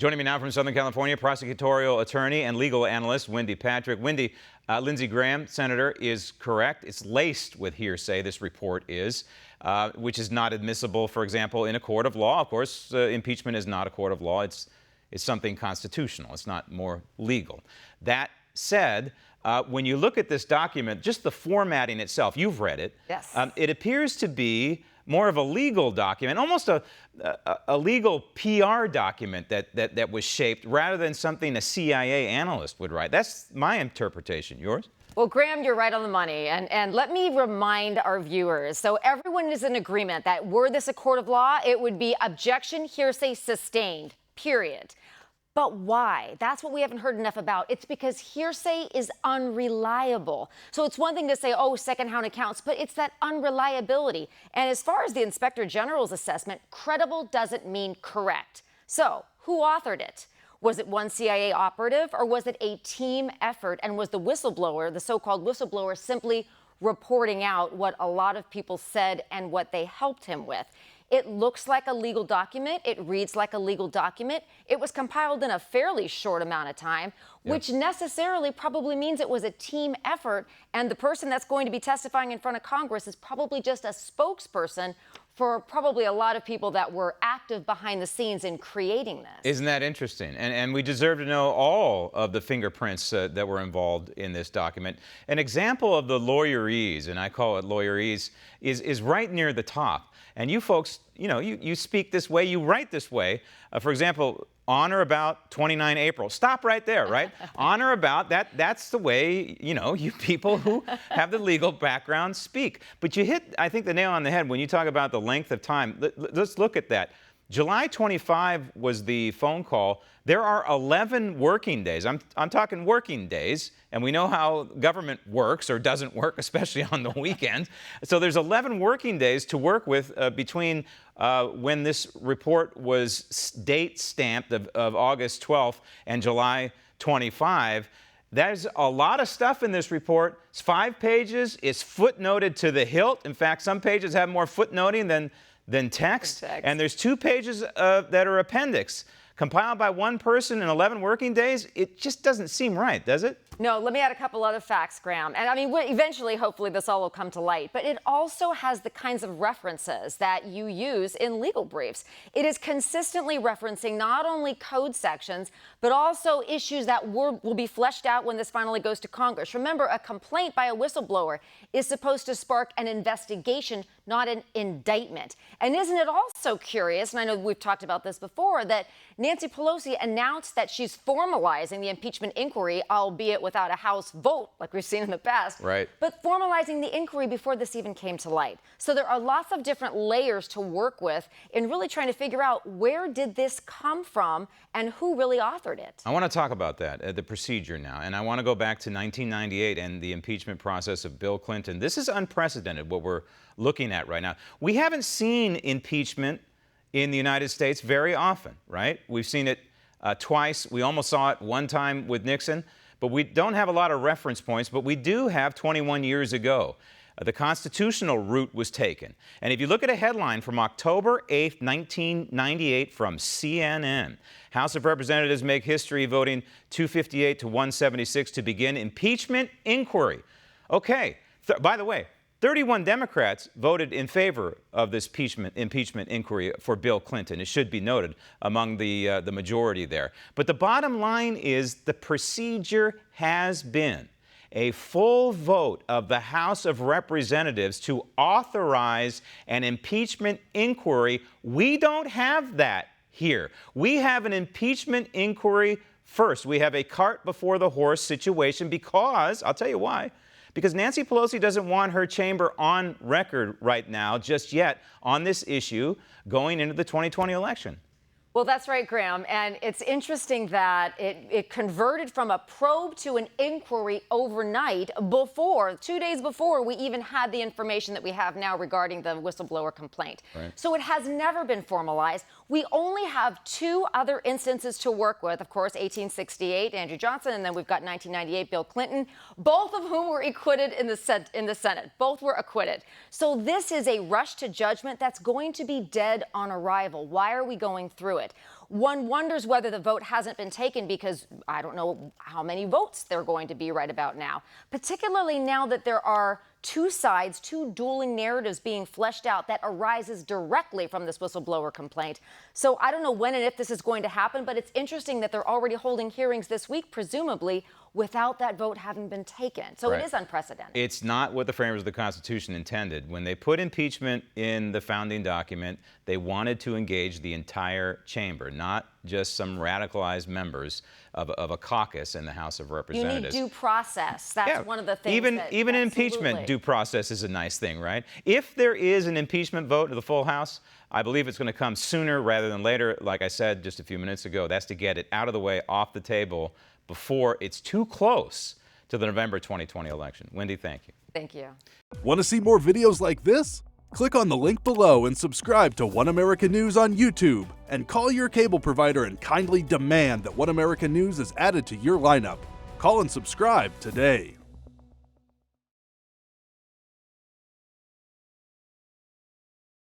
Joining me now from Southern California, prosecutorial attorney and legal analyst Wendy Patrick. Wendy, Lindsey Graham, Senator, is correct. It's laced with hearsay, this report is, which is not admissible, for example, in a court of law. Of course, impeachment is not a court of law. It's something constitutional. It's not more legal. That said, when you look at this document, just the formatting itself, you've read it. Yes. It appears to be more of a legal document, almost a legal PR document that was shaped rather than something a CIA analyst would write. That's my interpretation. Yours? Well, Graham, you're right on the money. And let me remind our viewers. So everyone is in agreement that were this a court of law, it would be objection, hearsay, sustained, period. But why? That's what we haven't heard enough about. It's because hearsay is unreliable. So it's one thing to say, oh, secondhand accounts, but it's that unreliability. And as far as the Inspector General's assessment, credible doesn't mean correct. So who authored it? Was it one CIA operative or was it a team effort? And was the whistleblower, the so-called whistleblower, simply reporting out what a lot of people said and what they helped him with? It looks like a legal document. It reads like a legal document. It was compiled in a fairly short amount of time, which necessarily probably means it was a team effort. And the person that's going to be testifying in front of Congress is probably just a spokesperson for probably a lot of people that were active behind the scenes in creating this. Isn't that interesting? And we deserve to know all of the fingerprints that were involved in this document. An example of the lawyerese, and I call it lawyerese, is right near the top. And you folks, you know, you speak this way, you write this way. For example, on or about 29 April. Stop right there, right? On or about, that's the way, you know, you people who have the legal background speak. But you hit, I think, the nail on the head when you talk about the length of time. Let's look at that. July 25 was the phone call. There are 11 working days. I'm talking working days, and we know how government works or doesn't work, especially on the weekend. So there's 11 working days to work with between when this report was date stamped of August 12th and July 25. There's a lot of stuff in this report. It's 5 pages. It's footnoted to the hilt. In fact, some pages have more footnoting than text. And there's 2 pages that are appendix. Compiled by one person in 11 working days, it just doesn't seem right, does it? No, let me add a couple other facts, Graham. And I mean, eventually, hopefully, this all will come to light. But it also has the kinds of references that you use in legal briefs. It is consistently referencing not only code sections, but also issues that will be fleshed out when this finally goes to Congress. Remember, a complaint by a whistleblower is supposed to spark an investigation, not an indictment. And isn't it also curious, and I know we've talked about this before, that Nancy Pelosi announced that she's formalizing the impeachment inquiry, albeit without a House vote, like we've seen in the past. Right. But formalizing the inquiry before this even came to light. So there are lots of different layers to work with in really trying to figure out where did this come from and who really authored it. I want to talk about that, the procedure now. And I want to go back to 1998 and the impeachment process of Bill Clinton. This is unprecedented, what we're looking at right now. We haven't seen impeachment in the United States very often, right? We've seen it twice. We almost saw it one time with Nixon. But we don't have a lot of reference points, but we do have 21 years ago. The constitutional route was taken. And if you look at a headline from October 8th, 1998 from CNN, House of Representatives make history voting 258 to 176 to begin impeachment inquiry. Okay, by the way, 31 Democrats voted in favor of this impeachment inquiry for Bill Clinton. It should be noted among the majority there. But the bottom line is the procedure has been a full vote of the House of Representatives to authorize an impeachment inquiry. We don't have that here. We have an impeachment inquiry first. We have a cart before the horse situation because, I'll tell you why, because Nancy Pelosi doesn't want her chamber on record right now, just yet, on this issue going into the 2020 election. Well, that's right, Graham. And it's interesting that it converted from a probe to an inquiry overnight before, 2 days before we even had the information that we have now regarding the whistleblower complaint. Right. So it has never been formalized. We only have 2 other instances to work with. Of course, 1868, Andrew Johnson, and then we've got 1998, Bill Clinton, both of whom were acquitted in the Senate. Both were acquitted. So this is a rush to judgment that's going to be dead on arrival. Why are we going through it? One wonders whether the vote hasn't been taken because I don't know how many votes they're going to be right about now, particularly now that there are two sides, two dueling narratives being fleshed out that arises directly from this whistleblower complaint. So I don't know when and if this is going to happen, but it's interesting that they're already holding hearings this week, presumably without that vote having been taken. So Right. It is unprecedented. It's not what the framers of the Constitution intended. When they put impeachment in the founding document, they wanted to engage the entire chamber, not just some radicalized members of a caucus in the House of You Representatives. need due process. That's one of the things Even that, even absolutely. impeachment due process is a nice thing, right? If there is an impeachment vote of the full House, I believe it's going to come sooner rather than later. Like I said just a few minutes ago, that's to get it out of the way, off the table, before it's too close to the November 2020 election. Wendy, thank you. Thank you. Want to see more videos like this? Click on the link below and subscribe to One America News on YouTube, and call your cable provider and kindly demand that One America News is added to your lineup. Call and subscribe today.